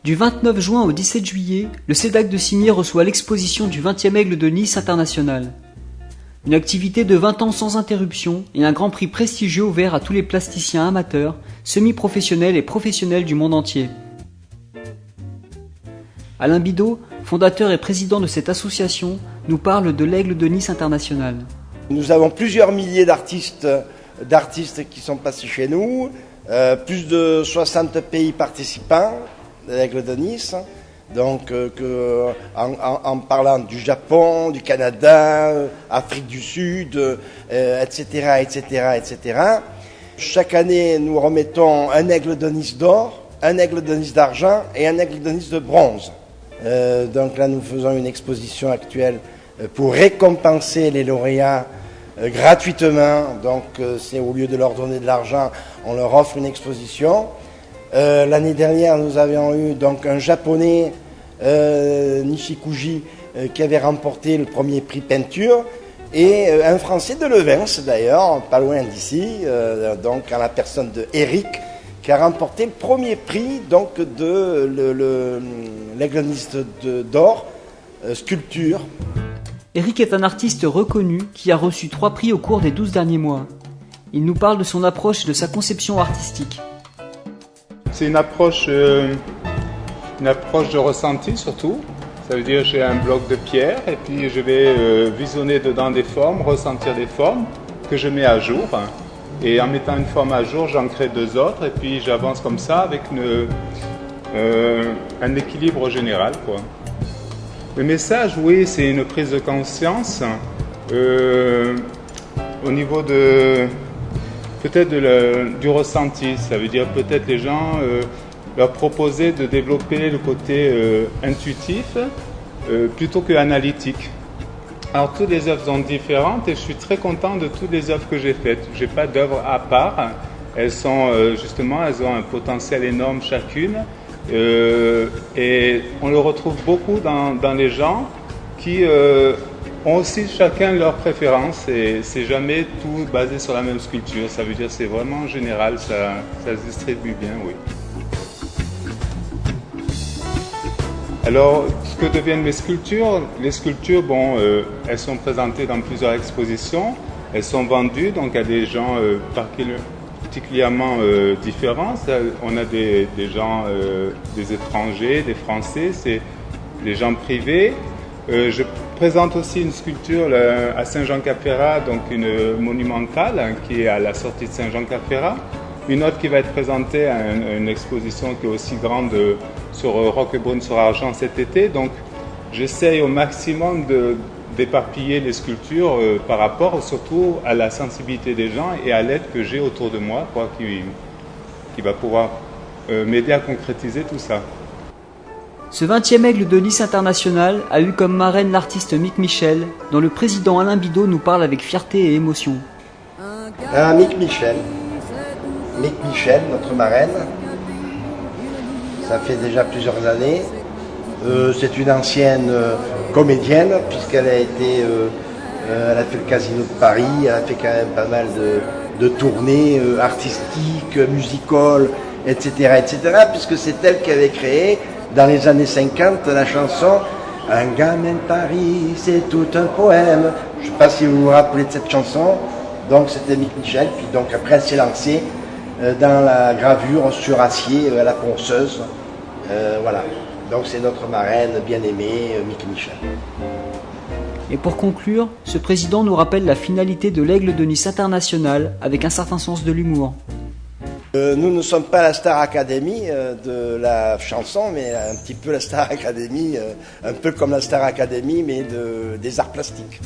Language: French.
Du 29 juin au 17 juillet, le CEDAC de Cimiez reçoit l'exposition du 20e Aigle de Nice international. Une activité de 20 ans sans interruption et un grand prix prestigieux ouvert à tous les plasticiens amateurs, semi-professionnels et professionnels du monde entier. Alain Bidot, fondateur et président de cette association, nous parle de l'Aigle de Nice international. Nous avons plusieurs milliers d'artistes qui sont passés chez nous, plus de 60 pays participants de l'Aigle de Nice, donc en parlant du Japon, du Canada, Afrique du Sud, etc., etc., etc. Chaque année, nous remettons un Aigle de Nice d'or, un Aigle de Nice d'argent et un Aigle de Nice de bronze. Donc là, nous faisons une exposition actuelle pour récompenser les lauréats gratuitement. Donc c'est au lieu de leur donner de l'argent, on leur offre une exposition. L'année dernière, nous avions eu donc un japonais, Nishikuji, qui avait remporté le premier prix peinture, et un français de Levens d'ailleurs, pas loin d'ici, donc en la personne de Eric, qui a remporté le premier prix donc de l'Aigle d'or, sculpture. Eric est un artiste reconnu qui a reçu 3 prix au cours des 12 derniers mois. Il nous parle de son approche et de sa conception artistique. C'est une approche de ressenti surtout. Ça veut dire que j'ai un bloc de pierre et puis je vais visionner dedans des formes, ressentir des formes que je mets à jour. Et en mettant une forme à jour, j'en crée 2 autres et puis j'avance comme ça avec un équilibre général, quoi. Le message, oui, c'est une prise de conscience au niveau peut-être du ressenti. Ça veut dire peut-être les gens leur proposer de développer le côté intuitif plutôt que analytique. Alors toutes les œuvres sont différentes et je suis très content de toutes les œuvres que j'ai faites. Je n'ai pas d'œuvres à part. Elles sont elles ont un potentiel énorme chacune. Et on le retrouve beaucoup dans les gens qui ont aussi chacun leurs préférences et c'est jamais tout basé sur la même sculpture. Ça veut dire c'est vraiment général, ça se distribue bien, oui. Alors, ce que deviennent mes sculptures? Les sculptures, elles sont présentées dans plusieurs expositions, elles sont vendues donc à des gens particulièrement différents. On a des gens, des étrangers, des Français, c'est des gens privés. Je présente aussi une sculpture à Saint-Jean-Cap-Ferrat, donc une monumentale qui est à la sortie de Saint-Jean-Cap-Ferrat. Une autre qui va être présentée à une exposition qui est aussi grande sur Roquebrune-sur-Argent cet été. Donc j'essaye au maximum d'éparpiller les sculptures par rapport surtout à la sensibilité des gens et à l'aide que j'ai autour de moi, qui va pouvoir m'aider à concrétiser tout ça. Ce 20e Aigle de Nice international a eu comme marraine l'artiste Mick Michel, dont le président Alain Bidot nous parle avec fierté et émotion. Mick Michel, notre marraine, ça fait déjà plusieurs années. C'est une ancienne comédienne, puisqu'elle a été, elle a fait le Casino de Paris, elle a fait quand même pas mal de tournées artistiques, musical, etc., etc., puisque c'est elle qui avait créé, dans les années 50, la chanson « Un gamin de Paris, c'est tout un poème ». Je ne sais pas si vous vous rappelez de cette chanson. Donc c'était Mick Michel, puis donc après elle s'est lancée dans la gravure sur acier à la ponceuse. Voilà. Donc c'est notre marraine bien-aimée, Mick Michel. Et pour conclure, ce président nous rappelle la finalité de l'Aigle de Nice international avec un certain sens de l'humour. Nous ne sommes pas la Star Academy de la chanson, mais un petit peu la Star Academy, un peu comme la Star Academy, mais des arts plastiques.